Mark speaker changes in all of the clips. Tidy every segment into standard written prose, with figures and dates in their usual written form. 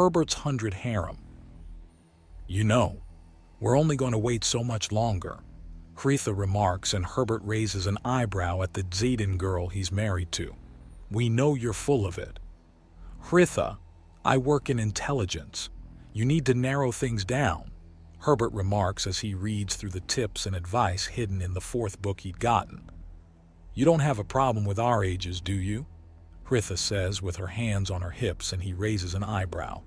Speaker 1: Herbert's 100 harem. You know, we're only going to wait so much longer, Hretha remarks, and Herbert raises an eyebrow at the Zayden girl he's married to. We know you're full of it. Hretha, I work in intelligence. You need to narrow things down, Herbert remarks as he reads through the tips and advice hidden in the 4th book he'd gotten. You don't have a problem with our ages, do you? Hretha says with her hands on her hips, and he raises an eyebrow.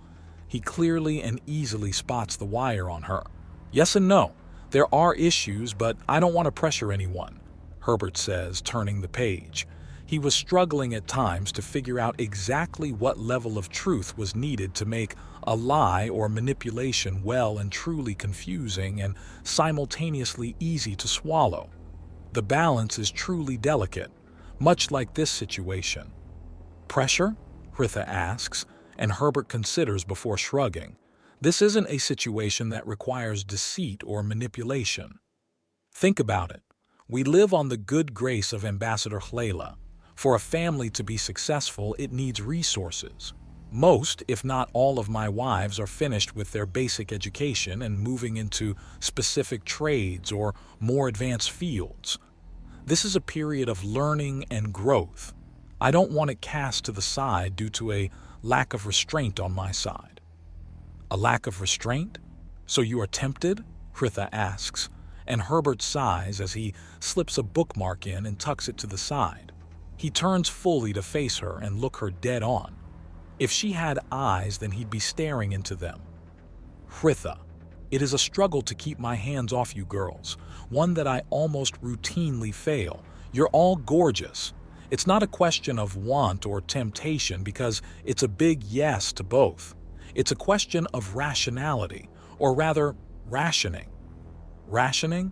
Speaker 1: He clearly and easily spots the wire on her. Yes and no. There are issues, but I don't want to pressure anyone, Herbert says, turning the page. He was struggling at times to figure out exactly what level of truth was needed to make a lie or manipulation well and truly confusing and simultaneously easy to swallow. The balance is truly delicate, much like this situation. Pressure? Hretha asks, and Herbert considers before shrugging. This isn't a situation that requires deceit or manipulation. Think about it. We live on the good grace of Ambassador Hlayla. For a family to be successful, it needs resources. Most, if not all, of my wives are finished with their basic education and moving into specific trades or more advanced fields. This is a period of learning and growth. I don't want it cast to the side due to a lack of restraint on my side. A lack of restraint? So you are tempted? Hretha asks, and Herbert sighs as he slips a bookmark in and tucks it to the side. He turns fully to face her and look her dead on. If she had eyes, then he'd be staring into them. Hretha, it is a struggle to keep my hands off you girls, one that I almost routinely fail. You're all gorgeous. It's not a question of want or temptation because it's a big yes to both. It's a question of rationality, or rather, rationing. Rationing?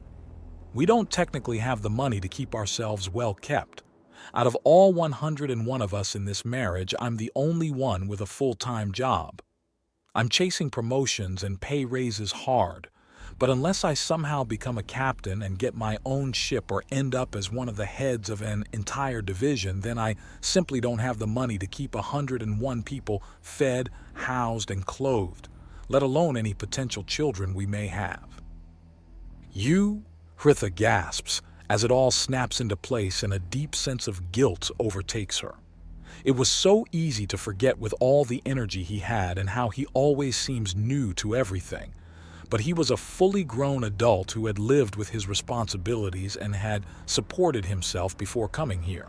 Speaker 1: We don't technically have the money to keep ourselves well kept. Out of all 101 of us in this marriage, I'm the only one with a full-time job. I'm chasing promotions and pay raises hard, but unless I somehow become a captain and get my own ship or end up as one of the heads of an entire division, then I simply don't have the money to keep 101 people fed, housed, and clothed, let alone any potential children we may have. You? Hretha gasps as it all snaps into place and a deep sense of guilt overtakes her. It was so easy to forget with all the energy he had and how he always seems new to everything. But he was a fully grown adult who had lived with his responsibilities and had supported himself before coming here,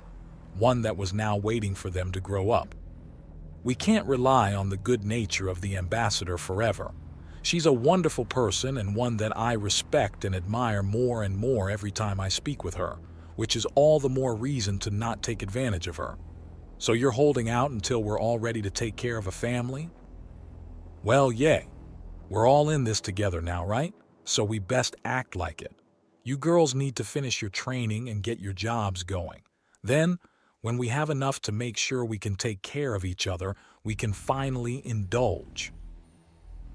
Speaker 1: one that was now waiting for them to grow up. We can't rely on the good nature of the ambassador forever. She's a wonderful person and one that I respect and admire more and more every time I speak with her, which is all the more reason to not take advantage of her. So you're holding out until we're all ready to take care of a family? Well, yay. We're all in this together now, right? So we best act like it. You girls need to finish your training and get your jobs going. Then, when we have enough to make sure we can take care of each other, we can finally indulge.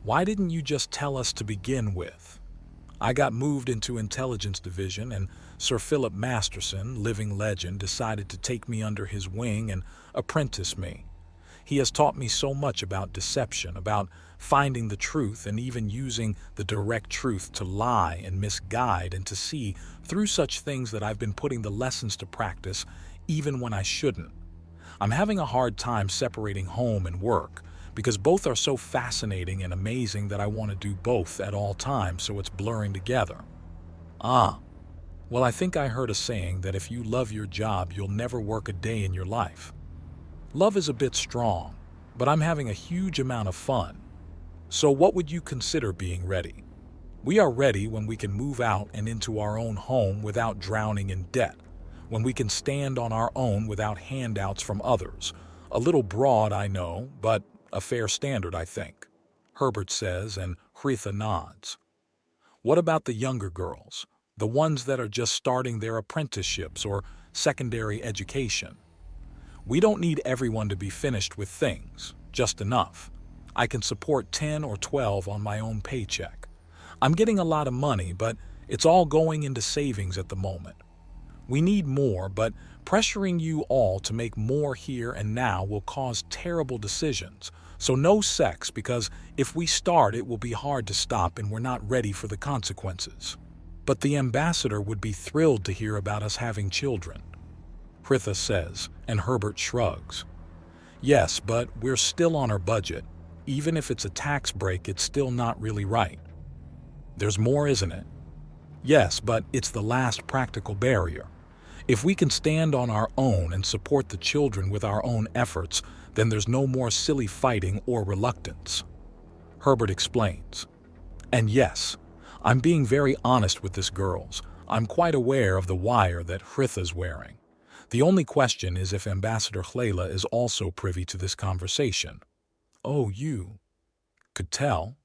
Speaker 1: Why didn't you just tell us to begin with? I got moved into Intelligence Division, and Sir Philip Masterson, living legend, decided to take me under his wing and apprentice me. He has taught me so much about deception, about finding the truth, and even using the direct truth to lie and misguide and to see through such things that I've been putting the lessons to practice even when I shouldn't. I'm having a hard time separating home and work because both are so fascinating and amazing that I want to do both at all times, so it's blurring together. Well, I think I heard a saying that if you love your job, you'll never work a day in your life. Love is a bit strong, but I'm having a huge amount of fun. So what would you consider being ready? We are ready when we can move out and into our own home without drowning in debt, when we can stand on our own without handouts from others. A little broad, I know, but a fair standard, I think, Herbert says, and Hretha nods. What about the younger girls, the ones that are just starting their apprenticeships or secondary education? We don't need everyone to be finished with things, just enough. I can support 10 or 12 on my own paycheck. I'm getting a lot of money, but it's all going into savings at the moment. We need more, but pressuring you all to make more here and now will cause terrible decisions. So no sex, because if we start, it will be hard to stop and we're not ready for the consequences. But the ambassador would be thrilled to hear about us having children, Hritha says, and Herbert shrugs. Yes, but we're still on our budget. Even if it's a tax break, it's still not really right. There's more, isn't it? Yes, but it's the last practical barrier. If we can stand on our own and support the children with our own efforts, then there's no more silly fighting or reluctance. Herbert explains. And yes, I'm being very honest with this, girls. I'm quite aware of the wire that Hritha's wearing. The only question is if Ambassador Layla is also privy to this conversation. Oh, you could tell?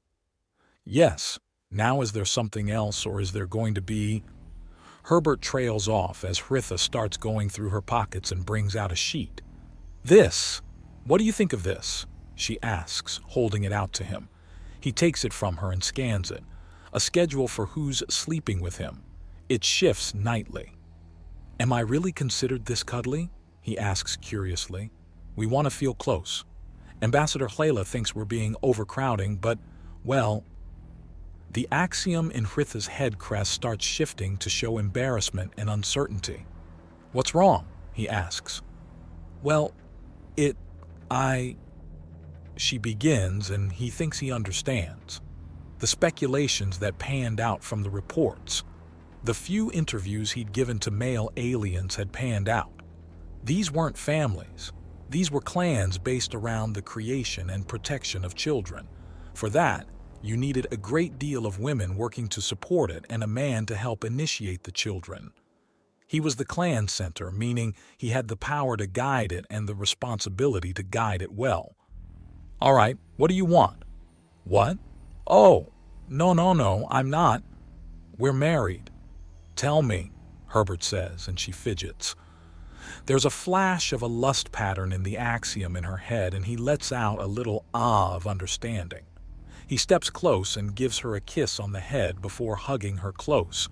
Speaker 1: Yes. Now is there something else, or is there going to be... Herbert trails off as Hritha starts going through her pockets and brings out a sheet. This! What do you think of this? She asks, holding it out to him. He takes it from her and scans it. A schedule for who's sleeping with him. It shifts nightly. Am I really considered this cuddly? He asks curiously. We want to feel close. Ambassador Layla thinks we're being overcrowding, but, well... The axiom in Hritha's head crest starts shifting to show embarrassment and uncertainty. What's wrong? He asks. Well, She begins, and he thinks he understands. The speculations that panned out from the reports. The few interviews he'd given to male aliens had panned out. These weren't families. These were clans based around the creation and protection of children. For that, you needed a great deal of women working to support it and a man to help initiate the children. He was the clan center, meaning he had the power to guide it and the responsibility to guide it well. All right, what do you want? What? Oh, no, I'm not. We're married. Tell me, Herbert says, and she fidgets. There's a flash of a lust pattern in the axiom in her head, and he lets out a little ah of understanding. He steps close and gives her a kiss on the head before hugging her close.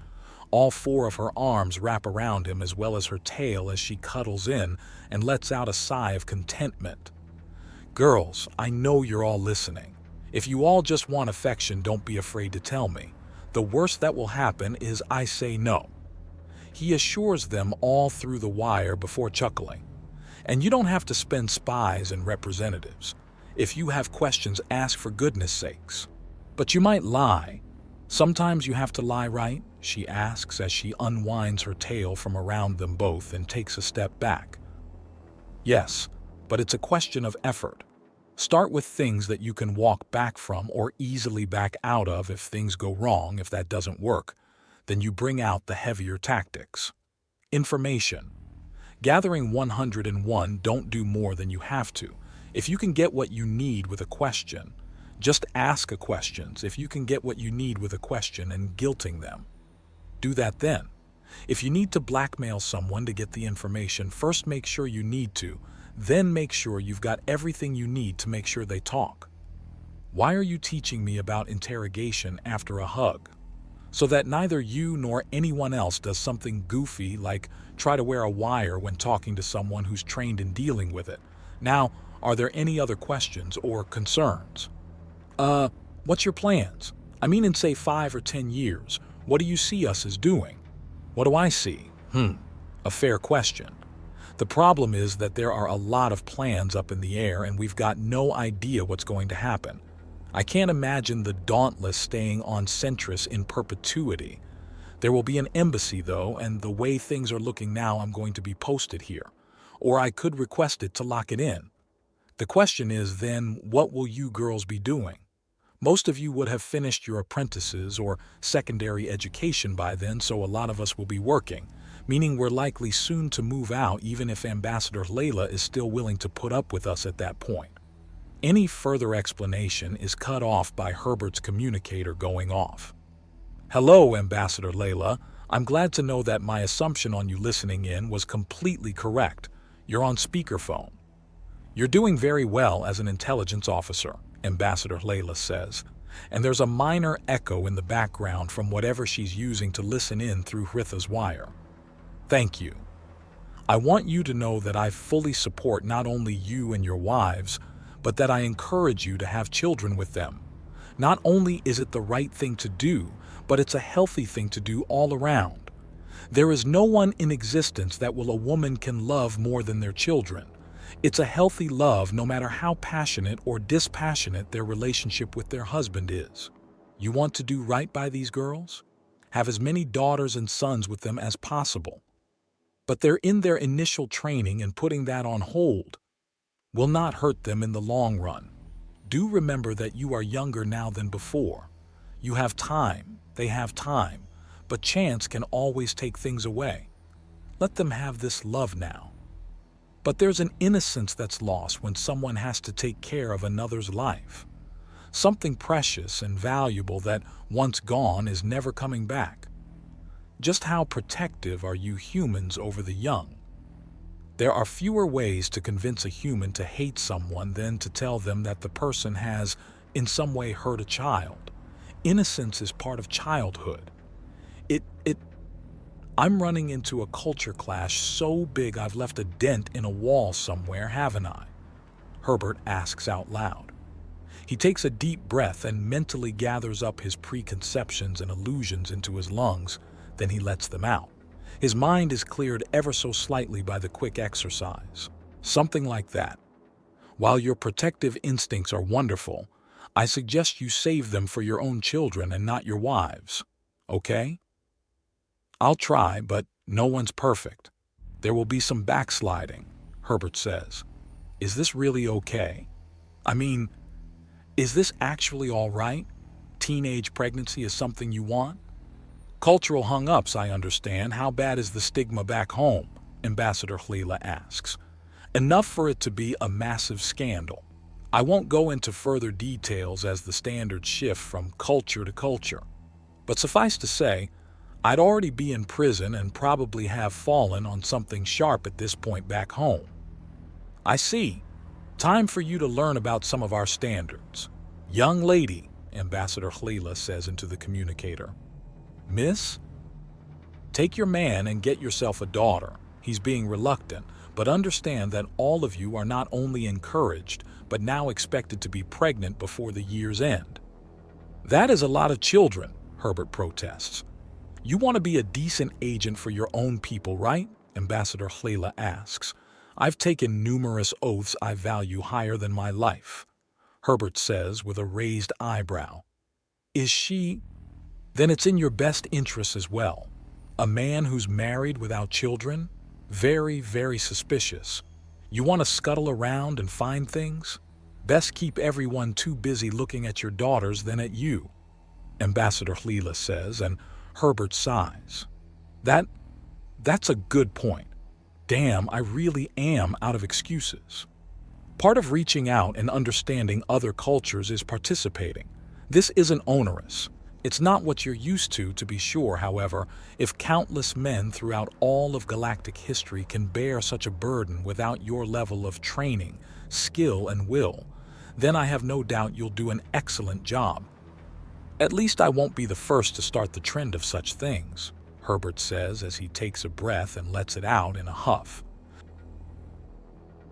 Speaker 1: All four of her arms wrap around him as well as her tail as she cuddles in and lets out a sigh of contentment. Girls, I know you're all listening. If you all just want affection, don't be afraid to tell me. The worst that will happen is I say no. He assures them all through the wire before chuckling. And you don't have to spend spies and representatives. If you have questions, ask for goodness sakes. But you might lie. Sometimes you have to lie, right? She asks as she unwinds her tail from around them both and takes a step back. Yes, but it's a question of effort. Start with things that you can walk back from or easily back out of if things go wrong. If that doesn't work, then you bring out the heavier tactics. Information. Gathering 101, don't do more than you have to. If you can get what you need with a question, just ask a question. If you can get what you need with a question and guilting them, do that then. If you need to blackmail someone to get the information, first make sure you need to, then make sure you've got everything you need to make sure they talk. Why are you teaching me about interrogation after a hug? So that neither you nor anyone else does something goofy like try to wear a wire when talking to someone who's trained in dealing with it. Now, are there any other questions or concerns? What's your plans? I mean, in say 5 or 10 years, what do you see us as doing? What do I see? A fair question. The problem is that there are a lot of plans up in the air and we've got no idea what's going to happen. I can't imagine the Dauntless staying on Centris in perpetuity. There will be an embassy though, and the way things are looking now, I'm going to be posted here. Or I could request it to lock it in. The question is then, what will you girls be doing? Most of you would have finished your apprentices or secondary education by then, so a lot of us will be working, meaning we're likely soon to move out even if Ambassador Layla is still willing to put up with us at that point. Any further explanation is cut off by Herbert's communicator going off. Hello, Ambassador Layla. I'm glad to know that my assumption on you listening in was completely correct. You're on speakerphone. You're doing very well as an intelligence officer, Ambassador Layla says, and there's a minor echo in the background from whatever she's using to listen in through Hritha's wire. Thank you. I want you to know that I fully support not only you and your wives, but that I encourage you to have children with them. Not only is it the right thing to do, but it's a healthy thing to do all around. There is no one in existence that a woman can love more than their children. It's a healthy love no matter how passionate or dispassionate their relationship with their husband is. You want to do right by these girls? Have as many daughters and sons with them as possible. But they're in their initial training, and putting that on hold will not hurt them in the long run. Do remember that you are younger now than before. You have time, they have time, but chance can always take things away. Let them have this love now. But there's an innocence that's lost when someone has to take care of another's life. Something precious and valuable that, once gone, is never coming back. Just how protective are you humans over the young? There are fewer ways to convince a human to hate someone than to tell them that the person has, in some way, hurt a child. Innocence is part of childhood. I'm running into a culture clash so big I've left a dent in a wall somewhere, haven't I? Herbert asks out loud. He takes a deep breath and mentally gathers up his preconceptions and illusions into his lungs, then he lets them out. His mind is cleared ever so slightly by the quick exercise. Something like that. While your protective instincts are wonderful, I suggest you save them for your own children and not your wives. Okay? I'll try, but no one's perfect. There will be some backsliding, Herbert says. Is this really okay? I mean, is this actually all right? Teenage pregnancy is something you want? Cultural hung-ups, I understand. How bad is the stigma back home? Ambassador Hlila asks. Enough for it to be a massive scandal. I won't go into further details as the standards shift from culture to culture. But suffice to say, I'd already be in prison and probably have fallen on something sharp at this point back home. I see. Time for you to learn about some of our standards. Young lady, Ambassador Hlila says into the communicator. Miss? Take your man and get yourself a daughter. He's being reluctant, but understand that all of you are not only encouraged, but now expected to be pregnant before the year's end. That is a lot of children, Herbert protests. You want to be a decent agent for your own people, right? Ambassador Hlila asks. I've taken numerous oaths I value higher than my life, Herbert says with a raised eyebrow. Is she? Then it's in your best interest as well. A man who's married without children? Very, very suspicious. You want to scuttle around and find things? Best keep everyone too busy looking at your daughters than at you, Ambassador Hlila says, and Herbert sighs. That's a good point. Damn, I really am out of excuses. Part of reaching out and understanding other cultures is participating. This isn't onerous. It's not what you're used to be sure. However, if countless men throughout all of galactic history can bear such a burden without your level of training, skill, and will, then I have no doubt you'll do an excellent job. At least I won't be the first to start the trend of such things, Herbert says as he takes a breath and lets it out in a huff.